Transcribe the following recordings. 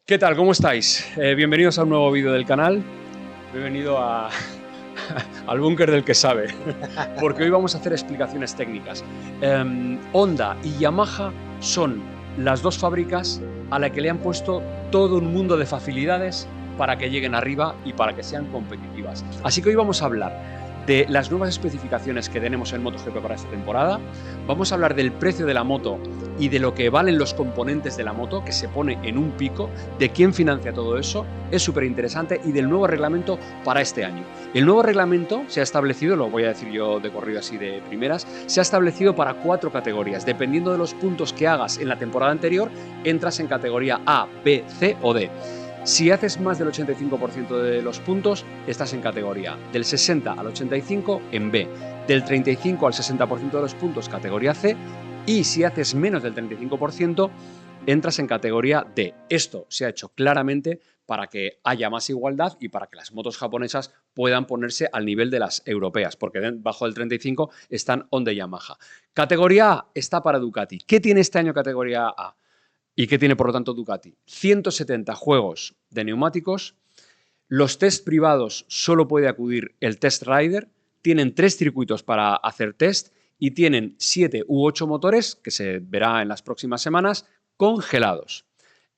¿Qué tal? ¿Cómo estáis? Bienvenidos a un nuevo vídeo del canal. Bienvenido al búnker del que sabe, porque hoy vamos a hacer explicaciones técnicas. Honda y Yamaha son las dos fábricas a las que le han puesto todo un mundo de facilidades para que lleguen arriba y para que sean competitivas. Así que hoy vamos a hablar de las nuevas especificaciones que tenemos en MotoGP para esta temporada. Vamos a hablar del precio de la moto y de lo que valen los componentes de la moto, que se pone en un pico, de quién financia todo eso, es súper interesante, y del nuevo reglamento para este año. El nuevo reglamento se ha establecido, lo voy a decir yo de corrido así de primeras, se ha establecido para 4 categorías. Dependiendo de los puntos que hagas en la temporada anterior, entras en categoría A, B, C o D. Si haces más del 85% de los puntos, estás en categoría A. Del 60 al 85 en B. Del 35 al 60% de los puntos, categoría C. Y si haces menos del 35%, entras en categoría D. Esto se ha hecho claramente para que haya más igualdad y para que las motos japonesas puedan ponerse al nivel de las europeas, porque bajo del 35 están Honda y Yamaha. Categoría A está para Ducati. ¿Qué tiene este año categoría A? ¿Y qué tiene, por lo tanto, Ducati? 170 juegos de neumáticos. Los test privados solo puede acudir el test rider. Tienen 3 circuitos para hacer test y tienen 7 u 8 motores, que se verá en las próximas semanas, congelados.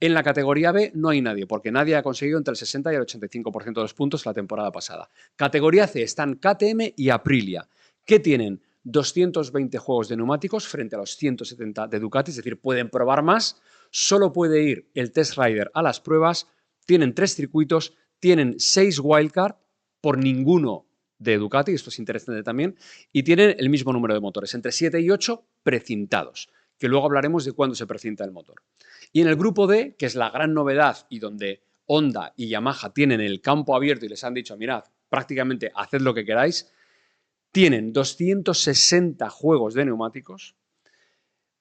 En la categoría B no hay nadie, porque nadie ha conseguido entre el 60 y el 85% de los puntos la temporada pasada. Categoría C están KTM y Aprilia, que tienen 220 juegos de neumáticos frente a los 170 de Ducati, es decir, pueden probar más. Solo puede ir el test rider a las pruebas. Tienen 3 circuitos, tienen 6 wildcard, por ninguno de Ducati, esto es interesante también, y tienen el mismo número de motores, entre 7 y 8 precintados, que luego hablaremos de cuándo se precinta el motor. Y en el grupo D, que es la gran novedad y donde Honda y Yamaha tienen el campo abierto y les han dicho, mirad, prácticamente haced lo que queráis, tienen 260 juegos de neumáticos.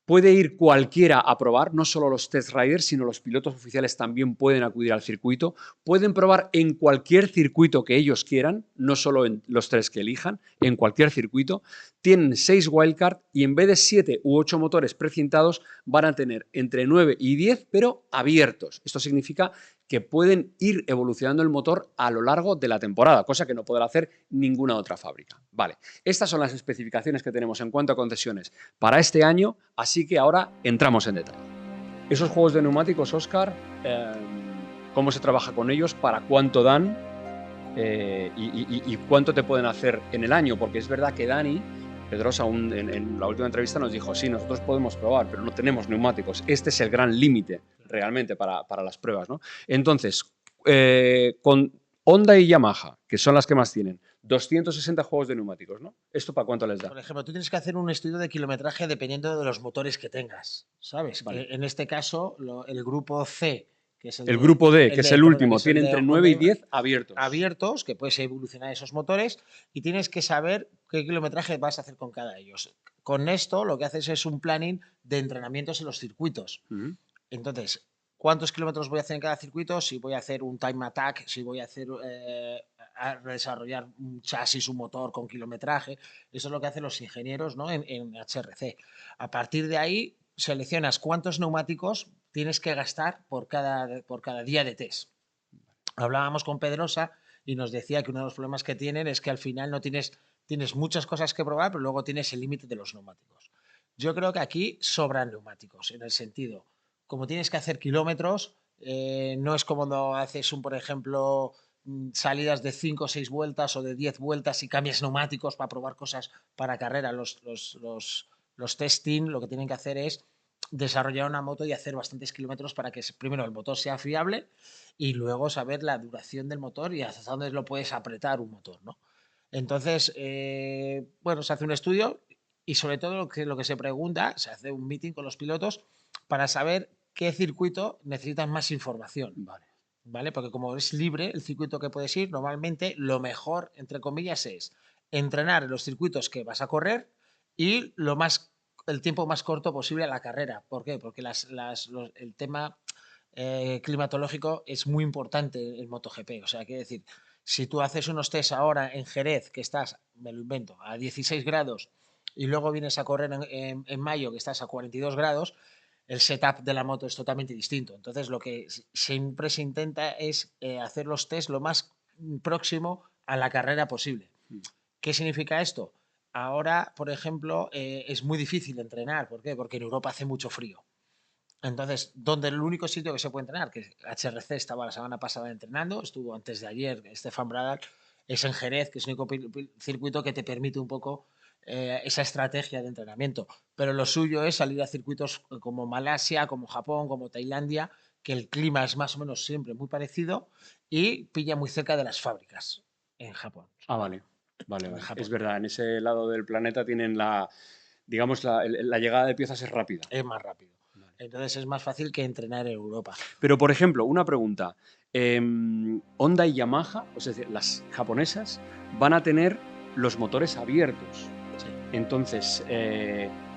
Puede ir cualquiera a probar, no solo los test riders, sino los pilotos oficiales también pueden acudir al circuito. Pueden probar en cualquier circuito que ellos quieran, no solo en los 3 que elijan, en cualquier circuito. Tienen 6 wildcard y en vez de 7 u 8 motores precintados, van a tener entre 9 y 10, pero abiertos. Esto significa que pueden ir evolucionando el motor a lo largo de la temporada, cosa que no podrá hacer ninguna otra fábrica. Vale, estas son las especificaciones que tenemos en cuanto a concesiones para este año, así que ahora entramos en detalle. Esos juegos de neumáticos, Óscar, ¿cómo se trabaja con ellos? ¿Para cuánto dan? Y cuánto te pueden hacer en el año, porque es verdad que Dani Pedrosa en la última entrevista nos dijo, sí, nosotros podemos probar, pero no tenemos neumáticos. Este es el gran límite realmente para las pruebas, ¿no? Entonces, con Honda y Yamaha, que son las que más tienen, 260 juegos de neumáticos, ¿no? ¿Esto para cuánto les da? Por ejemplo, tú tienes que hacer un estudio de kilometraje dependiendo de los motores que tengas, ¿sabes? Vale. Que en este caso, el grupo C, que es El grupo D, que es el perdona, que último, es el tiene de entre 9 y 10 abiertos. abiertos, que puedes evolucionar esos motores, y tienes que saber qué kilometraje vas a hacer con cada de ellos. Con esto lo que haces es un planning de entrenamientos en los circuitos. Entonces, ¿cuántos kilómetros voy a hacer en cada circuito? Si voy a hacer un time attack, si voy a hacer a desarrollar un chasis, un motor con kilometraje. Eso es lo que hacen los ingenieros, ¿no? en HRC. A partir de ahí, seleccionas cuántos neumáticos tienes que gastar por cada día de test. Hablábamos con Pedrosa y nos decía que uno de los problemas que tienen es que al final no tienes muchas cosas que probar, pero luego tienes el límite de los neumáticos. Yo creo que aquí sobran neumáticos, en el sentido, como tienes que hacer kilómetros, no es como cuando haces por ejemplo, salidas de 5 o 6 vueltas o de 10 vueltas y cambias neumáticos para probar cosas para carrera. Los testing lo que tienen que hacer es desarrollar una moto y hacer bastantes kilómetros para que primero el motor sea fiable y luego saber la duración del motor y hasta dónde lo puedes apretar un motor, ¿no? Entonces, bueno, se hace un estudio y sobre todo lo que se pregunta, se hace un meeting con los pilotos para saber qué circuito necesitan más información. Vale. ¿Vale? Porque como es libre el circuito que puedes ir, normalmente lo mejor, entre comillas, es entrenar en los circuitos que vas a correr y el tiempo más corto posible a la carrera. ¿Por qué? Porque el tema climatológico es muy importante en MotoGP. O sea, quiere decir, si tú haces unos test ahora en Jerez, que estás, me lo invento, a 16 grados y luego vienes a correr en mayo, que estás a 42 grados, el setup de la moto es totalmente distinto. Entonces, lo que siempre se intenta es hacer los test lo más próximo a la carrera posible. ¿Qué significa esto? Ahora, por ejemplo, es muy difícil entrenar. ¿Por qué? Porque en Europa hace mucho frío. Entonces, donde el único sitio que se puede entrenar, que HRC estaba la semana pasada entrenando, estuvo antes de ayer Stefan Bradal, es en Jerez, que es el único circuito que te permite un poco esa estrategia de entrenamiento. Pero lo suyo es salir a circuitos como Malasia, como Japón, como Tailandia, que el clima es más o menos siempre muy parecido y pilla muy cerca de las fábricas en Japón. Ah, vale. Vale, En vale. Japón. Es verdad, en ese lado del planeta tienen digamos, la llegada de piezas es rápida. Es más rápido. Vale. Entonces es más fácil que entrenar en Europa. Pero, por ejemplo, una pregunta. Honda y Yamaha, es decir, las japonesas, van a tener los motores abiertos. Sí. Entonces,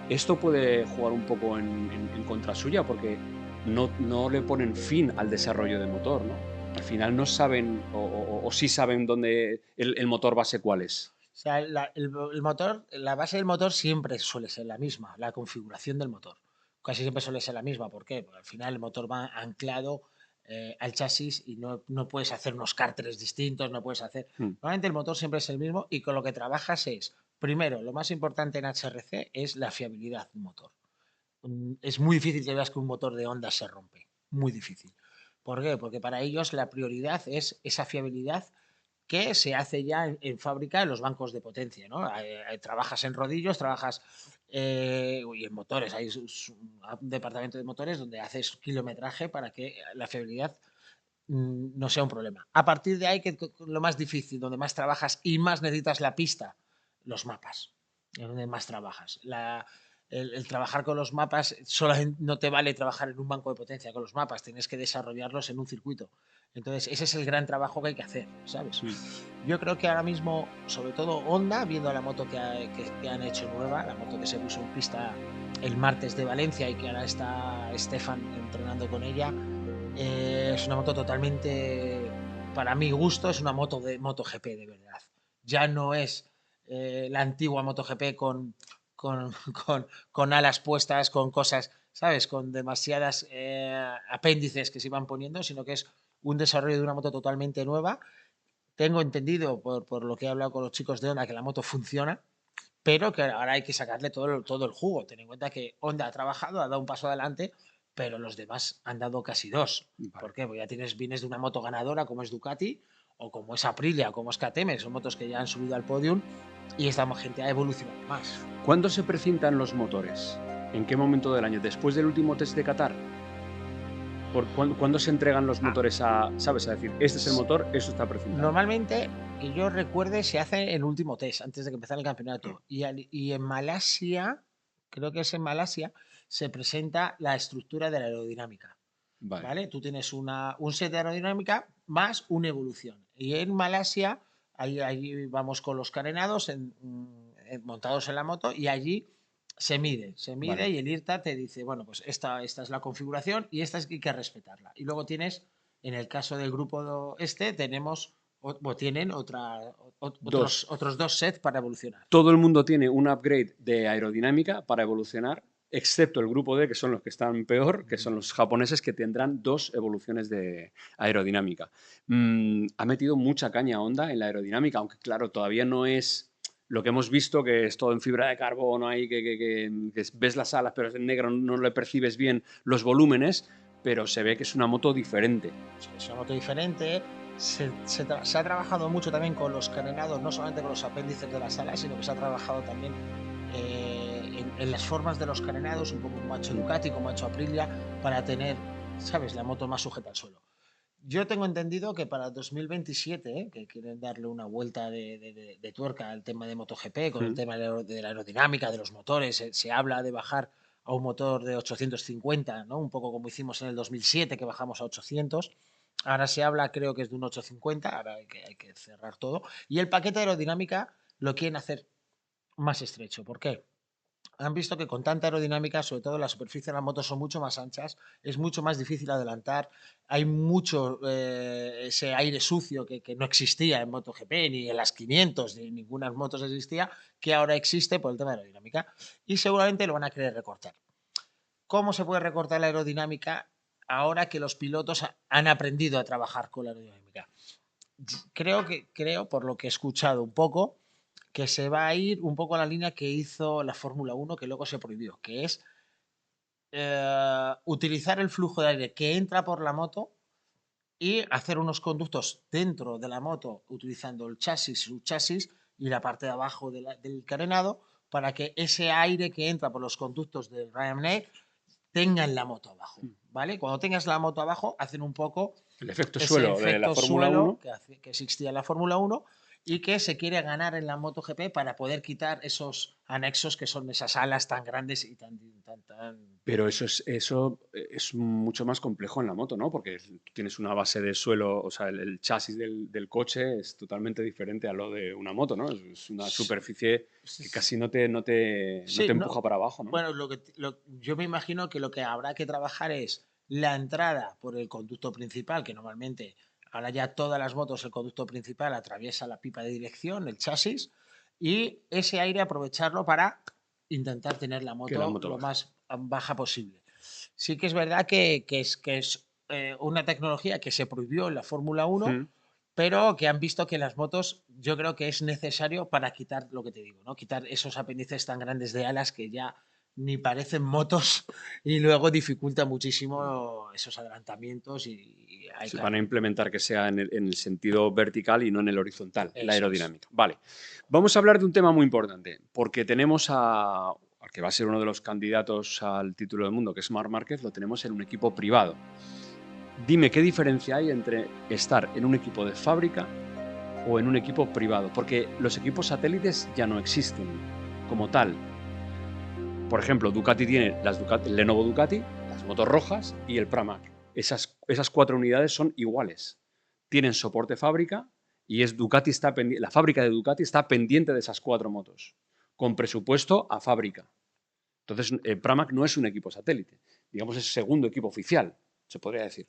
esto puede jugar un poco en contra suya porque no le ponen fin al desarrollo del motor, ¿no? Al final no saben o sí saben dónde el motor base cuál es. O sea, el motor, la base del motor siempre suele ser la misma, la configuración del motor. Casi siempre suele ser la misma. ¿Por qué? Porque al final el motor va anclado al chasis y no puedes hacer unos cárteres distintos, no puedes hacer... Normalmente el motor siempre es el mismo y con lo que trabajas es, primero, lo más importante en HRC es la fiabilidad del motor. Es muy difícil que veas que un motor de Honda se rompe. Muy difícil. ¿Por qué? Porque para ellos la prioridad es esa fiabilidad que se hace ya en fábrica en los bancos de potencia, ¿no? Trabajas en rodillos, trabajas y en motores, hay un departamento de motores donde haces kilometraje para que la fiabilidad no sea un problema. A partir de ahí, que lo más difícil, donde más trabajas y más necesitas la pista, los mapas, es donde más trabajas. El trabajar con los mapas, solamente no te vale trabajar en un banco de potencia con los mapas, tienes que desarrollarlos en un circuito. Entonces, ese es el gran trabajo que hay que hacer, ¿sabes? Yo creo que ahora mismo, sobre todo Honda, viendo la moto que han hecho nueva, la moto que se puso en pista el martes de Valencia y que ahora está Stefan entrenando con ella, es una moto totalmente, para mi gusto, es una moto de MotoGP de verdad. Ya no es la antigua MotoGP con alas puestas, con cosas, ¿sabes? Con demasiadas apéndices que se iban poniendo, sino que es un desarrollo de una moto totalmente nueva. Tengo entendido, por lo que he hablado con los chicos de Honda, que la moto funciona, pero que ahora hay que sacarle todo el jugo. Ten en cuenta que Honda ha trabajado, ha dado un paso adelante, pero los demás han dado casi dos. Vale. ¿Por qué? Porque ya vienes de una moto ganadora como es Ducati, o como es Aprilia, o como es KTM, son motos que ya han subido al podium, y esta gente ha evolucionado más. ¿Cuándo se precintan los motores? ¿En qué momento del año? ¿Después del último test de Qatar? ¿Cuándo se entregan los motores a, sabes, a decir, este es el motor, eso está precintado? Normalmente, que yo recuerde, se hace el último test, antes de que empezara el campeonato. Y en Malasia, creo que es en Malasia, se presenta la estructura de la aerodinámica. Vale. Tú tienes un set de aerodinámica más una evolución. Y en Malasia, ahí vamos con los carenados montados en la moto y allí se mide vale. Y el IRTA te dice, bueno, pues esta es la configuración y esta hay que respetarla. Y luego tienes, en el caso del grupo tienen otros dos sets para evolucionar. Todo el mundo tiene un upgrade de aerodinámica para evolucionar, excepto el grupo D, que son los que están peor, que son los japoneses, que tendrán 2 evoluciones de aerodinámica. Ha metido mucha caña Honda en la aerodinámica, aunque claro, todavía no es lo que hemos visto, que es todo en fibra de carbono, ahí, que ves las alas, pero es en negro, no le percibes bien los volúmenes, pero se ve que es una moto diferente. Es una moto diferente. Se ha trabajado mucho también con los carenados, no solamente con los apéndices de las alas, sino que se ha trabajado también en las formas de los carenados, un poco como ha hecho Ducati, como ha hecho Aprilia, para tener, ¿sabes?, la moto más sujeta al suelo. Yo tengo entendido que para 2027, que quieren darle una vuelta de tuerca al tema de MotoGP, con el tema de la aerodinámica, de los motores, se habla de bajar a un motor de 850, ¿no? Un poco como hicimos en el 2007, que bajamos a 800. Ahora se habla, creo que es de un 850, ahora hay que cerrar todo. Y el paquete de aerodinámica lo quieren hacer más estrecho. ¿Por qué? Han visto que con tanta aerodinámica, sobre todo la superficie de las motos son mucho más anchas, es mucho más difícil adelantar, hay mucho ese aire sucio que no existía en MotoGP, ni en las 500, ni en ninguna motos existía, que ahora existe por el tema de la aerodinámica, y seguramente lo van a querer recortar. ¿Cómo se puede recortar la aerodinámica ahora que los pilotos han aprendido a trabajar con la aerodinámica? Creo, por lo que he escuchado un poco, que se va a ir un poco a la línea que hizo la Fórmula 1, que luego se prohibió, que es utilizar el flujo de aire que entra por la moto y hacer unos conductos dentro de la moto utilizando el chasis, su chasis y la parte de abajo del carenado para que ese aire que entra por los conductos del Ryanair tenga en la moto abajo, ¿vale? Cuando tengas la moto abajo, hacen un poco El efecto ese suelo de la efecto Fórmula suelo 1. que existía en la Fórmula 1 y que se quiere ganar en la MotoGP para poder quitar esos anexos que son esas alas tan grandes y tan... Pero eso es mucho más complejo en la moto, ¿no? Porque tú tienes una base de suelo, o sea, el chasis del coche es totalmente diferente a lo de una moto, ¿no? Es una superficie que casi no te Sí, empuja para abajo, ¿no? bueno, yo me imagino que lo que habrá que trabajar es la entrada por el conducto principal, que normalmente ahora ya todas las motos el conducto principal atraviesa la pipa de dirección, el chasis, y ese aire aprovecharlo para intentar tener la Que la moto moto lo baje. más baja posible. Sí que es verdad que es una tecnología que se prohibió en la Fórmula 1, Mm. pero que han visto que las motos yo creo que es necesario para quitar lo que te digo, ¿no? Quitar esos apéndices tan grandes de alas que ya ni parecen motos y luego dificulta muchísimo esos adelantamientos y hay Se que... van a implementar que sea en el sentido vertical y no en el horizontal, la Eso es. aerodinámica. Vale. Vamos a hablar de un tema muy importante, porque tenemos al que va a ser uno de los candidatos al título del mundo, que es Marc Márquez, lo tenemos en un equipo privado. Dime qué diferencia hay entre estar en un equipo de fábrica o en un equipo privado, porque los equipos satélites ya no existen como tal. Por ejemplo, Ducati tiene el Lenovo Ducati, las motos rojas y el Pramac. Esas 4 unidades son iguales. Tienen soporte fábrica y la fábrica de Ducati está pendiente de esas 4 motos, con presupuesto a fábrica. Entonces, Pramac no es un equipo satélite, digamos, es segundo equipo oficial, se podría decir.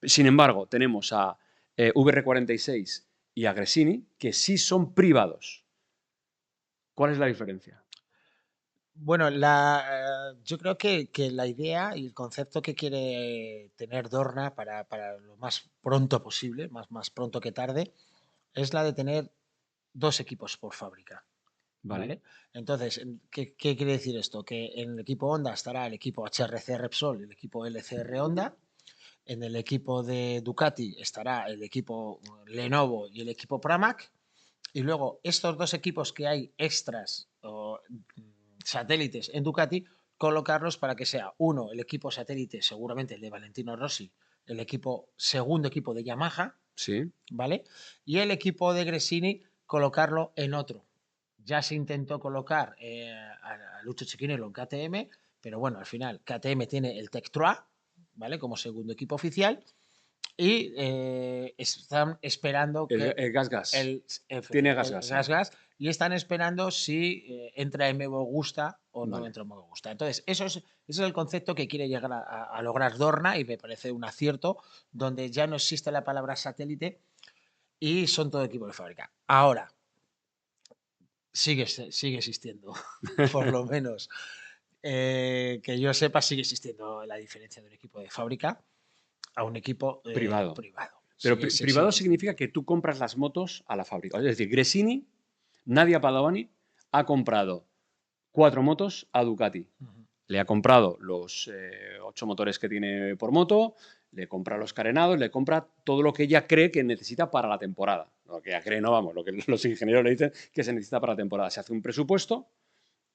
Sin embargo, tenemos a VR46 y a Gresini, que sí son privados. ¿Cuál es la diferencia? Bueno, yo creo que la idea y el concepto que quiere tener Dorna para lo más pronto posible, más pronto que tarde, es la de tener dos equipos por fábrica. Vale. ¿Vale? Entonces, ¿qué quiere decir esto? Que en el equipo Honda estará el equipo HRC Repsol y el equipo LCR Honda. En el equipo de Ducati estará el equipo Lenovo y el equipo Pramac. Y luego estos dos equipos que hay extras o satélites en Ducati, colocarlos para que sea uno, el equipo satélite, seguramente el de Valentino Rossi, el segundo equipo de Yamaha, Sí. ¿vale? Y el equipo de Gresini, colocarlo en otro. Ya se intentó colocar a Lucho Chiquinelo en KTM, pero bueno, al final KTM tiene el Tech 3, ¿vale? Como segundo equipo oficial y están esperando que El gas. el, Tiene el gas gas ahora. gas y están esperando si entra en Mogo Gusta o no Vale. entra en Mogo Gusta. Entonces, ese es el concepto que quiere llegar a lograr Dorna y me parece un acierto, donde ya no existe la palabra satélite y son todo equipo de fábrica. Ahora, sigue existiendo, por lo menos que yo sepa, sigue existiendo la diferencia de un equipo de fábrica a un equipo Privado. privado. Pero Se privado sigue significa que tú compras las motos a la fábrica. Es decir, Gresini, Nadia Padovani, ha comprado 4 motos a Ducati. Uh-huh. Le ha comprado los 8 motores que tiene por moto, le compra los carenados, le compra todo lo que ella cree que necesita para la temporada. Lo que ella cree, no vamos, lo que los ingenieros le dicen que se necesita para la temporada. Se hace un presupuesto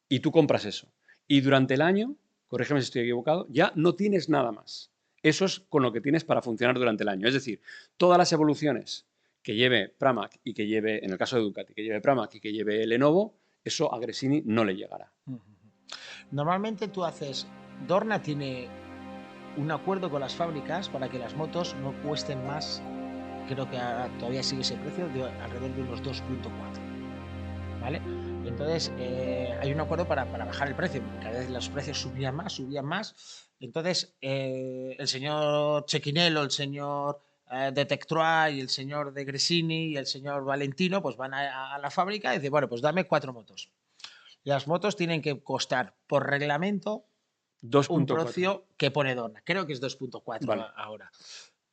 y tú compras eso. Y durante el año, corrígeme si estoy equivocado, ya no tienes nada más. Eso es con lo que tienes para funcionar durante el año. Es decir, todas las evoluciones que lleve Pramac y que lleve, en el caso de Ducati, que lleve Pramac y que lleve Lenovo, eso a Gresini no le llegará. Uh-huh. Normalmente tú haces, Dorna tiene un acuerdo con las fábricas para que las motos no cuesten más, creo que todavía sigue ese precio, de alrededor de unos 2.4, ¿vale? Entonces hay un acuerdo para bajar el precio, porque cada vez los precios subían más. Entonces el señor Cecchinello, el señor de Tectroa y el señor de Gresini y el señor Valentino pues van a la fábrica y dicen, bueno, pues dame 4 motos. Las motos tienen que costar por reglamento un 2.4. precio que pone Dorna. Creo que es 2.4 Vale. ahora.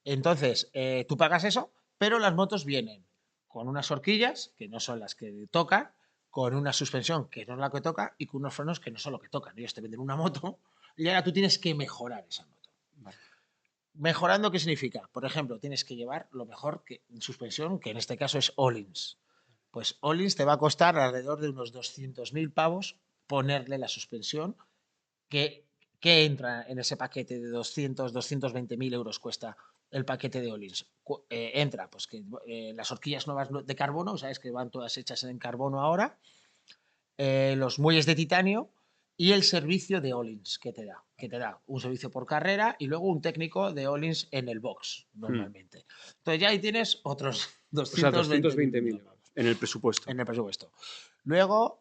Entonces, tú pagas eso, pero las motos vienen con unas horquillas, que no son las que tocan, con una suspensión que no es la que toca y con unos frenos que no son lo que tocan. Ellos te venden una moto y ahora tú tienes que mejorar esa moto. Vale. ¿Mejorando qué significa? Por ejemplo, tienes que llevar lo mejor que en suspensión, que en este caso es Öhlins. Pues Öhlins te va a costar alrededor de unos 200.000 pavos ponerle la suspensión que, que entra en ese paquete de 220.000 euros cuesta el paquete de Öhlins. Entra, pues que las horquillas nuevas de carbono, sabes que van todas hechas en carbono ahora, los muelles de titanio y el servicio de Öhlins que te da un servicio por carrera y luego un técnico de Öhlins en el box normalmente. Entonces ya ahí tienes otros O sea, 220.000 220.000 euros en el presupuesto. en el presupuesto. Luego,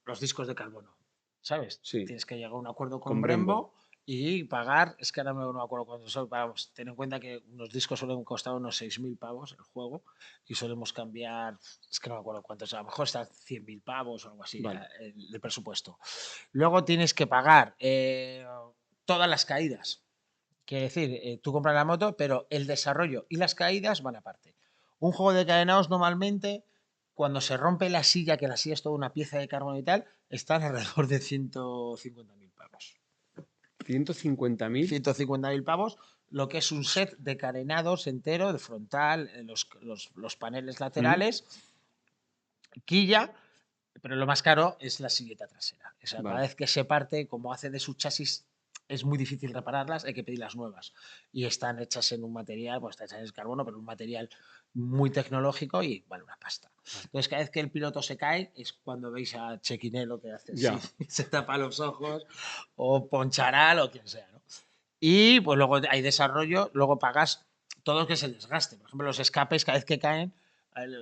los discos de carbono, ¿sabes? Sí. Tienes que llegar a un acuerdo Con con Brembo. Brembo y pagar, es que ahora no me acuerdo cuánto son, vamos, ten en cuenta que unos discos suelen costar unos 6.000 pavos el juego y solemos cambiar, es que no me acuerdo cuántos, a lo mejor está 100.000 pavos o algo así, Vale. el presupuesto. Luego tienes que pagar todas las caídas. Quiere decir, tú compras la moto, pero el desarrollo y las caídas van aparte. Un juego de cadenados normalmente, cuando se rompe la silla, que la silla es toda una pieza de carbono y tal, están alrededor de 150.000 pavos. 150.000. 150.000 pavos, lo que es un set de carenados entero, de frontal, los paneles laterales, quilla, pero lo más caro es la silleta trasera. O sea, Vale. cada vez que se parte, como hace de su chasis, es muy difícil repararlas, hay que pedirlas nuevas. Y están hechas en un material, pues están hechas en carbono, pero un material muy tecnológico y vale una pasta. Entonces, cada vez que el piloto se cae, es cuando veis a Chequinelo que hace Ya. así, se tapa los ojos, o Poncharal, o quien sea, ¿no? Y pues luego hay desarrollo, luego pagas todo lo que es el desgaste. Por ejemplo, los escapes, cada vez que caen,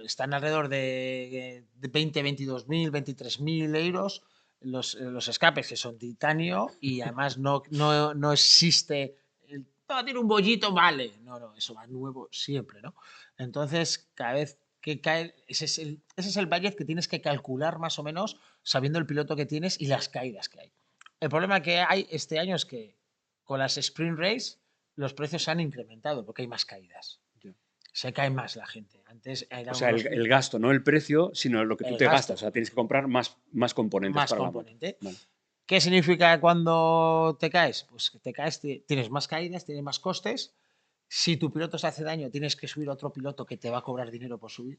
están alrededor de 20, 22.000, 23.000 euros los escapes, que son titanio y además no existe. Tiene un bollito, vale. No, eso va nuevo siempre, ¿no? Entonces, cada vez que cae, ese es el budget que tienes que calcular más o menos sabiendo el piloto que tienes y las caídas que hay. El problema que hay este año es que con las Sprint Race los precios se han incrementado porque hay más caídas. Se cae más la gente. Antes era O sea, el gasto, no el precio, sino lo que tú te gastas. O sea, tienes que comprar más componentes más para componente. la moto. Vale. ¿Qué significa cuando te caes? Pues que te caes, tienes más caídas, tienes más costes. Si tu piloto se hace daño, tienes que subir a otro piloto que te va a cobrar dinero por subir.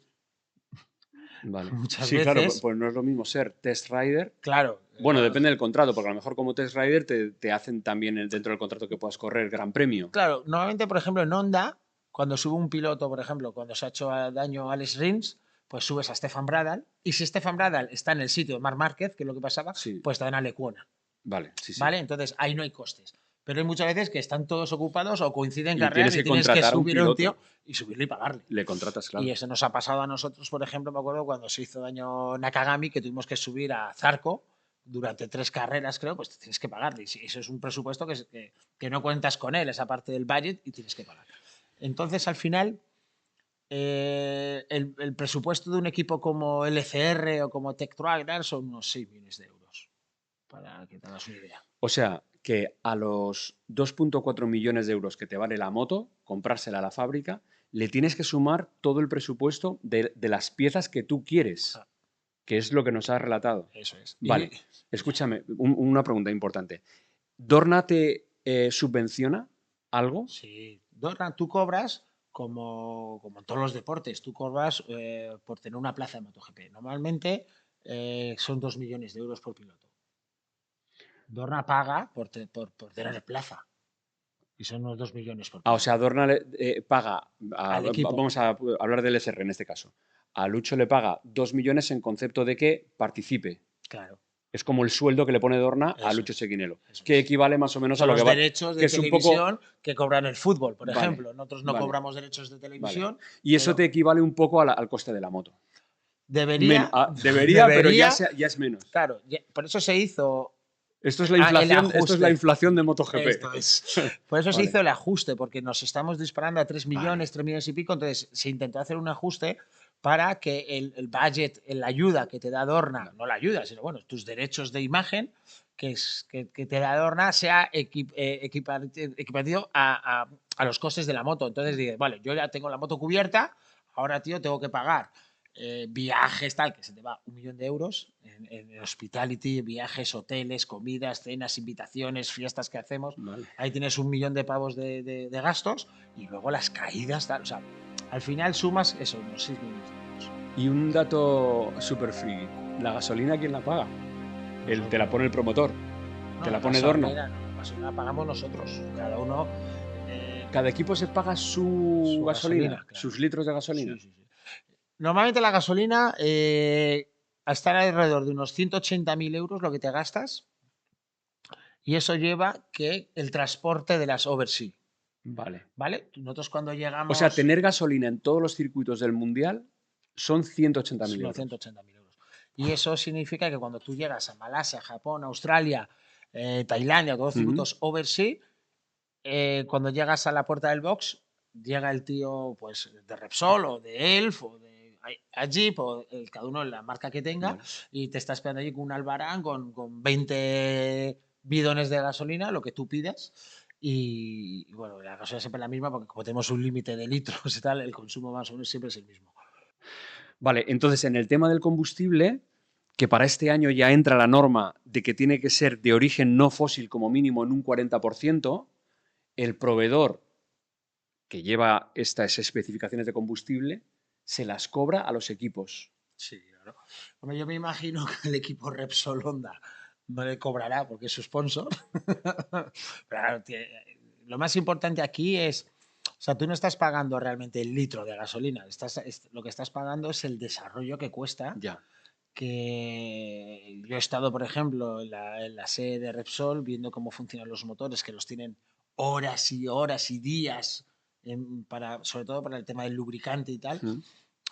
Vale. Muchas sí, veces. claro, pues no es lo mismo ser test rider. Claro. Bueno, depende del contrato, porque a lo mejor como test rider te hacen también dentro del contrato que puedas correr Gran Premio. Claro, normalmente, por ejemplo, en Honda, cuando sube un piloto, por ejemplo, cuando se ha hecho daño a Alex Rins, pues subes a Stefan Bradal. Y si Stefan Bradal está en el sitio de Marc Márquez, que es lo que pasaba, Sí. pues te dan a Lecuona. Vale, sí, sí. ¿Vale? Entonces ahí no hay costes. Pero hay muchas veces que están todos ocupados o coinciden Y carreras tienes que y tienes que contratar a un subir a un tío piloto. y subirlo y pagarle. Le contratas, claro. Y eso nos ha pasado a nosotros, por ejemplo, me acuerdo cuando se hizo daño Nakagami, que tuvimos que subir a Zarco durante 3 carreras, creo, pues tienes que pagarle. Y eso es un presupuesto que no cuentas con él, esa parte del budget, y tienes que pagar. Entonces, al final, el presupuesto de un equipo como LCR o como Tech Rider son unos 6 millones de euros, para que te hagas una idea. O sea, que a los 2.4 millones de euros que te vale la moto, comprársela a la fábrica, le tienes que sumar todo el presupuesto de las piezas que tú quieres, que es lo que nos has relatado. Eso es. Vale, escúchame, una pregunta importante. ¿Dorna te subvenciona algo? Sí, Dorna, tú cobras como en todos los deportes, tú cobras por tener una plaza de MotoGP. Normalmente son 2 millones de euros por piloto. Dorna paga por tener plaza. Y son unos 2 millones por piloto. O sea, Dorna paga, al equipo. Vamos a hablar del SR en este caso. A Lucho le paga 2 millones en concepto de que participe. Claro. Es como el sueldo que le pone Dorna a Lucho Chequinelo, que equivale más o menos a lo que va. Los derechos de televisión que cobran el fútbol, por ejemplo. Nosotros no cobramos derechos de televisión. Y eso te equivale un poco al coste de la moto. Debería, pero ya es menos. Claro, por eso se hizo Esto es la el esto es la ajuste. inflación de MotoGP. Esto es. Por eso se Vale, hizo el ajuste, porque nos estamos disparando a 3 millones, vale. 3 millones y pico, entonces se intentó hacer un ajuste para que el budget, la ayuda que te da Dorna, Vale. no la ayuda, sino bueno, tus derechos de imagen que te da Dorna sea equiparativo a los costes de la moto. Entonces dices, vale, yo ya tengo la moto cubierta, ahora, tío, tengo que pagar viajes, tal, que se te va 1 millón de euros en hospitality, viajes, hoteles, comidas, cenas, invitaciones, fiestas que hacemos. Vale. Ahí tienes 1 millón de pavos de gastos y luego las caídas, tal. O sea, al final sumas eso, unos 6 millones de euros. Y un dato super free. ¿La gasolina quién la paga? Te la pone el promotor. No, Te la pone Dorna. la gasolina la pagamos nosotros. Cada uno. Cada equipo se paga su gasolina, Claro. sus litros de gasolina. Sí, sí, sí. Normalmente la gasolina está alrededor de unos 180.000 euros lo que te gastas. Y eso lleva que el transporte de las oversea. Vale. ¿Vale? Nosotros cuando O llegamos. sea, tener gasolina en todos los circuitos del mundial son 180.000 Unos euros. 180.000 euros. Y eso significa que cuando tú llegas a Malasia, Japón, Australia, Tailandia, todos los circuitos oversea, cuando llegas a la puerta del box, llega el tío pues de Repsol o de Elf o de Jeep o cada uno en la marca que tenga, Vale. y te está esperando allí con un albarán con 20 bidones de gasolina, lo que tú pidas. Y bueno, la gasolina siempre es la misma porque como tenemos un límite de litros y tal, el consumo más o menos siempre es el mismo. Vale, entonces en el tema del combustible, que para este año ya entra la norma de que tiene que ser de origen no fósil como mínimo en un 40%, el proveedor que lleva estas especificaciones de combustible se las cobra a los equipos. Sí, claro. Hombre, yo me imagino que el equipo Repsol Honda no le cobrará porque es su sponsor. Pero claro, lo más importante aquí es, o sea, tú no estás pagando realmente el litro de gasolina, lo que estás pagando es el desarrollo que cuesta. Ya. Que yo he estado, por ejemplo, en la sede de Repsol viendo cómo funcionan los motores, que los tienen horas y días, sobre todo para el tema del lubricante y tal. Mm.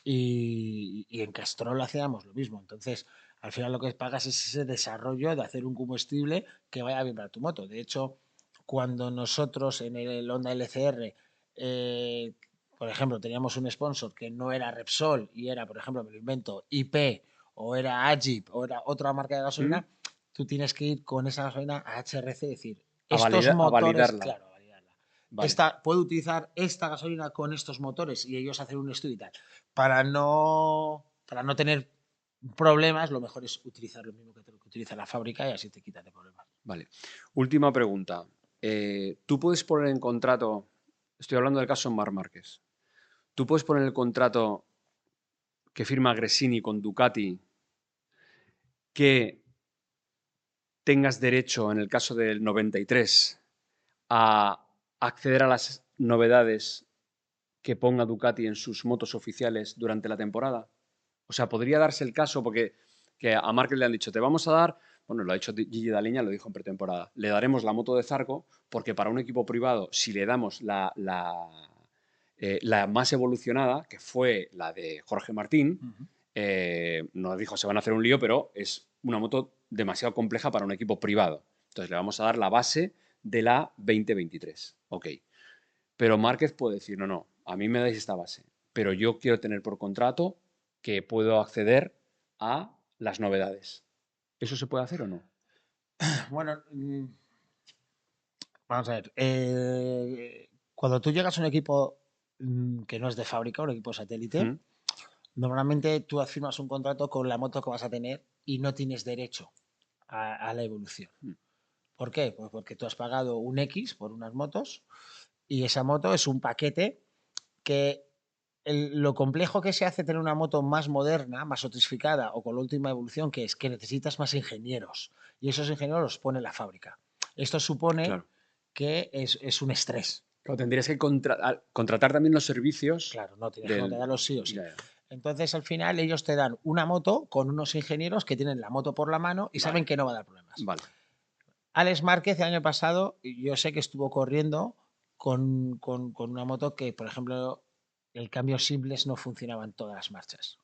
Y en Castrol hacíamos lo mismo. Entonces, al final lo que pagas es ese desarrollo de hacer un combustible que vaya bien para tu moto. De hecho, cuando nosotros en el Honda LCR, por ejemplo, teníamos un sponsor que no era Repsol y era, por ejemplo, me lo invento, IP o era Agip o era otra marca de Mm. gasolina, tú tienes que ir con esa gasolina a HRC y decir, A, estos a motores, validarla. claro, validarla. Vale. Puedo utilizar esta gasolina con estos motores y ellos hacer un estudio y tal. Para no tener problemas, lo mejor es utilizar lo mismo que utiliza la fábrica y así te quitas de problemas. Vale. Última pregunta. ¿Tú puedes poner en contrato, estoy hablando del caso de Marc Márquez, tú puedes poner el contrato que firma Gresini con Ducati que tengas derecho, en el caso del 93, a acceder a las novedades que ponga Ducati en sus motos oficiales durante la temporada? O sea, podría darse el caso porque que a Márquez le han dicho, te vamos a dar, bueno, lo ha dicho Gigi Daliña, lo dijo en pretemporada, le daremos la moto de Zarco porque para un equipo privado, si le damos la más evolucionada, que fue la de Jorge Martín, nos dijo, se van a hacer un lío, pero es una moto demasiado compleja para un equipo privado. Entonces le vamos a dar la base de la 2023. Ok. Pero Márquez puede decir, no, no, a mí me dais esta base, pero yo quiero tener por contrato que puedo acceder a las novedades. ¿Eso se puede hacer o no? Bueno, vamos a ver. Cuando tú llegas a un equipo que no es de fábrica, un equipo satélite, ¿Mm? normalmente tú firmas un contrato con la moto que vas a tener y no tienes derecho a la evolución. ¿Mm? ¿Por qué? Pues porque tú has pagado un X por unas motos y esa moto es un paquete que lo complejo que se hace tener una moto más moderna, más sofistificada o con la última evolución, que es que necesitas más ingenieros y esos ingenieros los pone la fábrica. Esto supone Claro. que es un estrés. Claro, tendrías que contratar también los servicios Claro, no tienes que del... contratarlos sí o sí. Ya, ya. Entonces, al final, ellos te dan una moto con unos ingenieros que tienen la moto por la mano y saben Vale, que no va a dar problemas. vale. Alex Márquez el año pasado, yo sé que estuvo corriendo con una moto que, por ejemplo, el cambio simples no funcionaba en todas las marchas.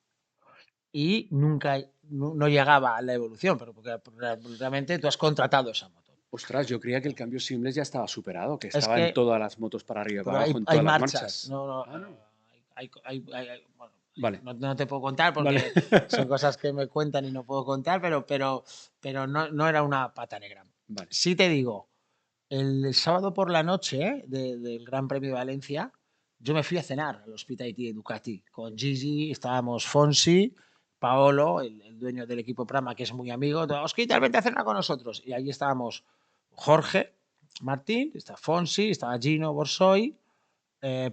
y nunca no llegaba a la evolución, pero porque realmente tú has contratado esa moto. Ostras, yo creía que el cambio seamless ya estaba superado, que Es estaba en que todas las motos para arriba y pero para abajo, en hay todas las marchas, marchas. Ah, no. bueno, Vale, no te puedo contar vale. porque son cosas que me cuentan y no puedo contar, pero no era una pata negra. Vale. Sí te digo, el sábado por la noche del Gran Premio de Valencia, yo me fui a cenar al Hospitality de Ducati con Gigi, estábamos Fonsi, Paolo, el dueño del equipo Prama, que es muy amigo, Osquitar, vente a cenar con nosotros. Y ahí estábamos Jorge Martín, está Fonsi, estaba Gino Borsoy,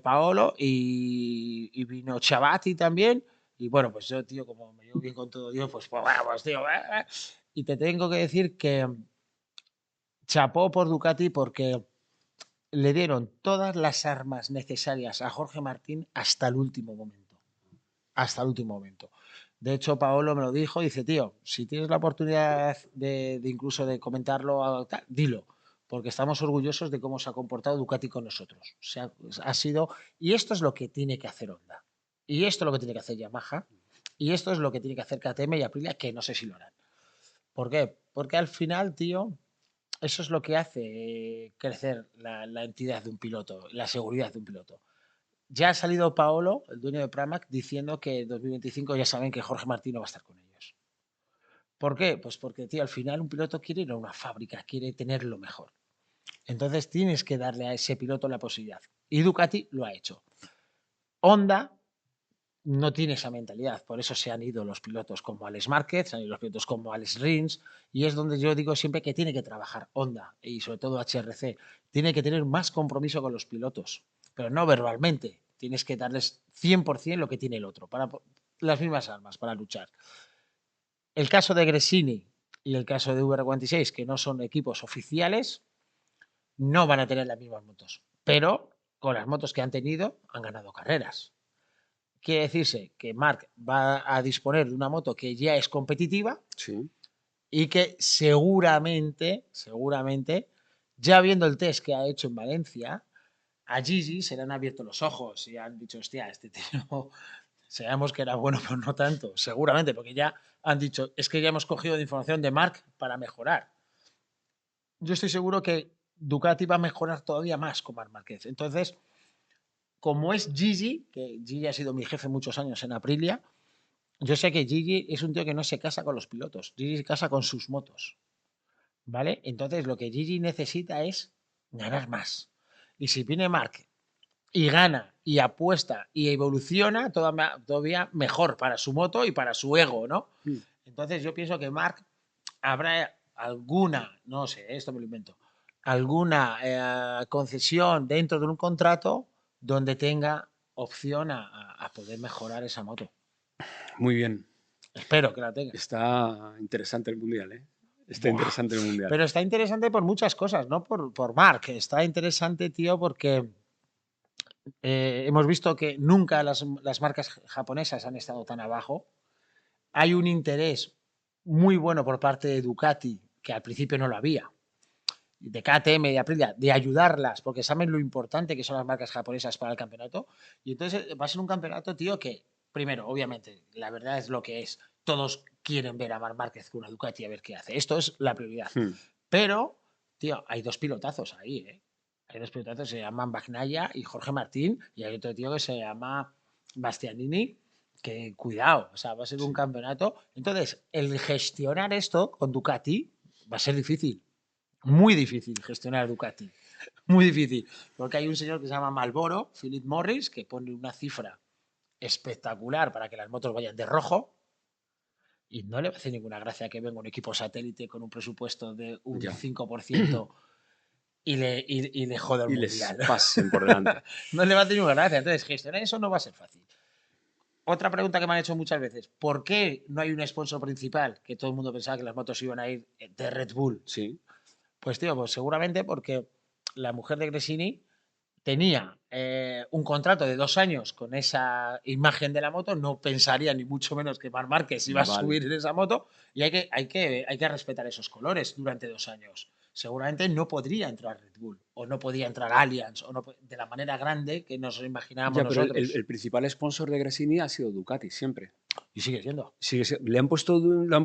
Paolo y vino Chavati también. Y bueno, pues yo, tío, como me llevo bien con todo Dios, pues vamos, tío. Y te tengo que decir que chapó por Ducati porque le dieron todas las armas necesarias a Jorge Martín hasta el último momento. Hasta el último momento. De hecho, Paolo me lo dijo, dice, tío, si tienes la oportunidad de incluso de comentarlo, dilo, porque estamos orgullosos de cómo se ha comportado Ducati con nosotros. O sea, ha sido, y esto es lo que tiene que hacer Honda, y esto es lo que tiene que hacer Yamaha, y esto es lo que tiene que hacer KTM y Aprilia, que no sé si lo harán. ¿Por qué? Porque al final, tío, eso es lo que hace crecer la entidad de un piloto, la seguridad de un piloto. Ya ha salido Paolo, el dueño de Pramac, diciendo que en 2025 ya saben que Jorge Martín no va a estar con ellos. ¿Por qué? Pues porque, tío, al final un piloto quiere ir a una fábrica, quiere tener lo mejor. Entonces tienes que darle a ese piloto la posibilidad. Y Ducati lo ha hecho. Honda no tiene esa mentalidad, por eso se han ido los pilotos como Alex Márquez, se han ido los pilotos como Alex Rins, y es donde yo digo siempre que tiene que trabajar Honda y sobre todo HRC, tiene que tener más compromiso con los pilotos, pero no verbalmente, tienes que darles 100% lo que tiene el otro, para las mismas armas para luchar. El caso de Gresini y el caso de VR46, que no son equipos oficiales, no van a tener las mismas motos, pero con las motos que han tenido han ganado carreras. Quiere decirse que Marc va a disponer de una moto que ya es competitiva Sí. y que seguramente, ya viendo el test que ha hecho en Valencia, a Gigi se le han abierto los ojos y han dicho, hostia, este tío, sabemos que era bueno, pero no tanto, seguramente, porque ya han dicho, es que ya hemos cogido de información de Marc para mejorar. Yo estoy seguro que Ducati va a mejorar todavía más con Marc Márquez. Entonces, como es Gigi, que Gigi ha sido mi jefe muchos años en Aprilia, yo sé que Gigi es un tío que no se casa con los pilotos, Gigi se casa con sus motos, ¿vale? Entonces lo que Gigi necesita es ganar más. Y si viene Marc y gana y apuesta y evoluciona, todavía mejor para su moto y para su ego, ¿no? Entonces yo pienso que Marc habrá alguna, no sé, esto me lo invento, alguna concesión dentro de un contrato donde tenga opción a poder mejorar esa moto. Muy bien. Espero que la tenga. Está interesante el mundial, ¿eh? Está Buah. interesante el mundial. Pero está interesante por muchas cosas, no por Mark. Está interesante, tío, porque hemos visto que nunca las marcas japonesas han estado tan abajo. Hay un interés muy bueno por parte de Ducati, que al principio no lo había, de KTM y de Aprilia, de ayudarlas, porque saben lo importante que son las marcas japonesas para el campeonato. Y entonces va a ser un campeonato, tío, que, primero, obviamente, la verdad es lo que es. Todos quieren ver a Marc Márquez con una Ducati a ver qué hace. Esto es la prioridad. Pero, tío, hay dos pilotazos ahí, ¿eh? Hay dos pilotazos, se llaman Bagnaia y Jorge Martín, y hay otro tío que se llama Bastianini, que cuidado, o sea, va a ser un campeonato. Entonces, el gestionar esto con Ducati va a ser difícil. Muy difícil gestionar Ducati. Muy difícil. Porque hay un señor que se llama Malboro, Philip Morris, que pone una cifra espectacular para que las motos vayan de rojo. Y no le va a hacer ninguna gracia que venga un equipo satélite con un presupuesto de un Ya. 5% y le joda el Y les mundial. pasen por delante. No le va a hacer ninguna gracia. Entonces, gestionar eso no va a ser fácil. Otra pregunta que me han hecho muchas veces: ¿por qué no hay un sponsor principal? Que todo el mundo pensaba que las motos iban a ir de Red Bull. Sí. Pues tío, pues seguramente porque la mujer de Gresini tenía un contrato de 2 años con esa imagen de la moto, no pensaría ni mucho menos que Marc Márquez iba a Vale. subir en esa moto, y hay que respetar esos colores durante 2 años. Seguramente no podría entrar Red Bull, o no podía entrar Allianz, o no, de la manera grande que nos imaginábamos Ya, pero nosotros. el principal sponsor de Gresini ha sido Ducati, siempre. Y sigue siendo. Lo han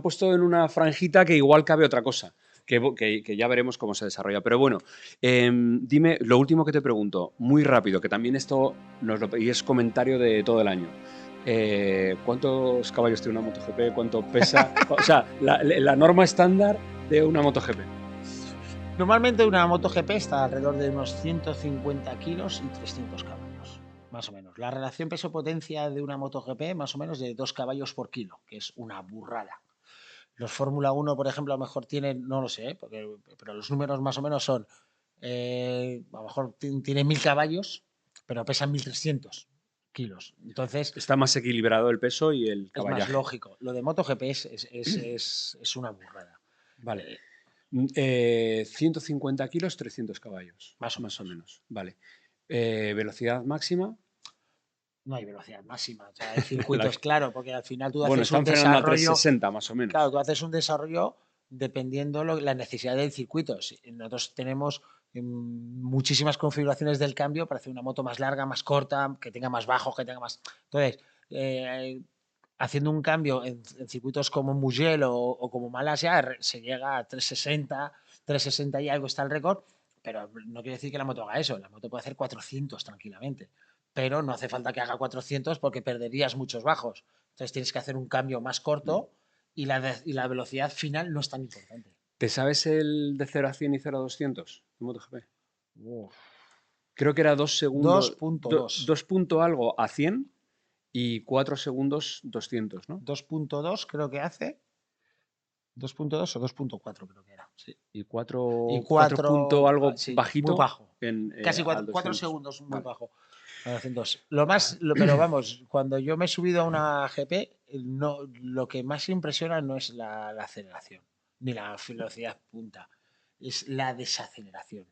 puesto en una franjita que igual cabe otra cosa, que ya veremos cómo se desarrolla. Pero bueno, dime, lo último que te pregunto, muy rápido, que también esto y es comentario de todo el año. ¿Cuántos caballos tiene una MotoGP? ¿Cuánto pesa? O sea, la norma estándar de una MotoGP. Normalmente una MotoGP está alrededor de unos 150 kilos y 300 caballos, más o menos. La relación peso-potencia de una MotoGP más o menos de 2 caballos por kilo, que es una burrada. Los Fórmula 1, por ejemplo, a lo mejor tienen, no lo sé, pero los números más o menos son, a lo mejor tiene 1000 caballos, pero pesan 1300 kilos. Entonces, está más equilibrado el peso y el caballaje. Es más lógico. Lo de MotoGP es una burrada. Vale. 150 kilos, 300 caballos. Más o menos. Vale. ¿Velocidad máxima? No hay velocidad máxima. O sea, hay circuitos, claro, porque al final tú bueno, haces un desarrollo. Frenando a 360 más o menos. Claro, tú haces un desarrollo dependiendo la necesidad del circuito. Nosotros tenemos muchísimas configuraciones del cambio para hacer una moto más larga, más corta, que tenga más bajo, que tenga más. Entonces, haciendo un cambio en circuitos como Mugello o como Malasia, se llega a 360 y algo está el récord, pero no quiere decir que la moto haga eso. La moto puede hacer 400 tranquilamente, pero no hace falta que haga 400 porque perderías muchos bajos. Entonces tienes que hacer un cambio más corto y la velocidad final no es tan importante. ¿Te sabes el de 0 a 100 y 0 a 200 de MotoGP? Creo que era 2 segundos. 2.2. 2 algo a 100 y 4 segundos 200, ¿no? 2.2 creo que hace. 2.2 o 2.4 creo que era. Sí. Y 4 algo sí, bajito. Muy bajo. En, casi 4 segundos muy vale. bajo. Pero vamos, cuando yo me he subido a una GP, lo que más impresiona no es la aceleración, ni la velocidad punta, es la desaceleración.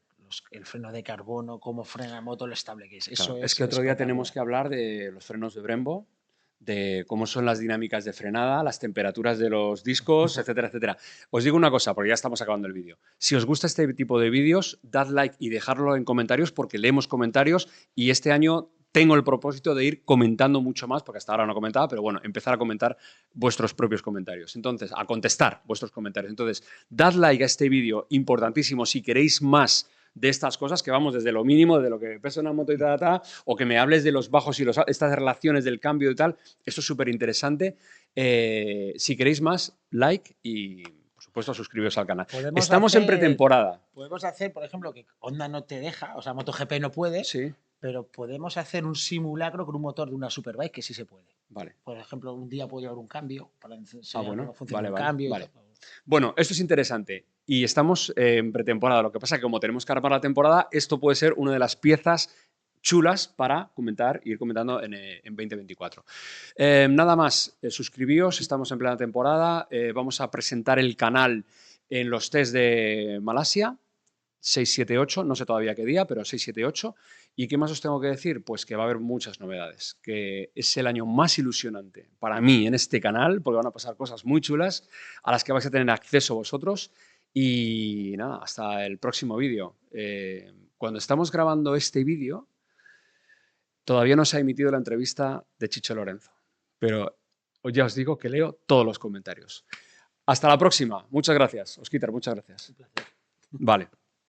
El freno de carbono, cómo frena la moto, lo estable que es. Eso es que otro día tenemos que hablar de los frenos de Brembo, de cómo son las dinámicas de frenada, las temperaturas de los discos, etcétera, etcétera. Os digo una cosa, porque ya estamos acabando el vídeo. Si os gusta este tipo de vídeos, dad like y dejadlo en comentarios, porque leemos comentarios y este año tengo el propósito de ir comentando mucho más, porque hasta ahora no comentaba, pero bueno, empezar a comentar vuestros propios comentarios. Entonces, a contestar vuestros comentarios. Entonces, dad like a este vídeo, importantísimo, si queréis más de estas cosas, que vamos desde lo mínimo, de lo que pesa una moto y tal, o que me hables de los bajos y estas relaciones del cambio y tal. Esto es súper interesante. Si queréis más, like y, por supuesto, suscribiros al canal. Estamos en pretemporada. Podemos hacer, por ejemplo, que Honda no te deja, o sea, MotoGP no puede, sí, pero podemos hacer un simulacro con un motor de una Superbike que sí se puede. Vale. Por ejemplo, un día puedo llevar un cambio para enseñar bueno, cómo funciona el cambio. Vale. Bueno, esto es interesante y estamos en pretemporada. Lo que pasa es que como tenemos que armar la temporada, esto puede ser una de las piezas chulas para comentar e ir comentando en 2024. Nada más, suscribíos, estamos en plena temporada. Vamos a presentar el canal en los test de Malasia. 6, 7, 8, no sé todavía qué día, pero 6, 7, 8. ¿Y qué más os tengo que decir? Pues que va a haber muchas novedades, que es el año más ilusionante para mí en este canal, porque van a pasar cosas muy chulas a las que vais a tener acceso vosotros. Y nada, hasta el próximo vídeo. Cuando estamos grabando este vídeo, todavía no se ha emitido la entrevista de Chicho Lorenzo, pero ya os digo que leo todos los comentarios. Hasta la próxima. Muchas gracias. Osquitar, muchas gracias. Un placer. Vale.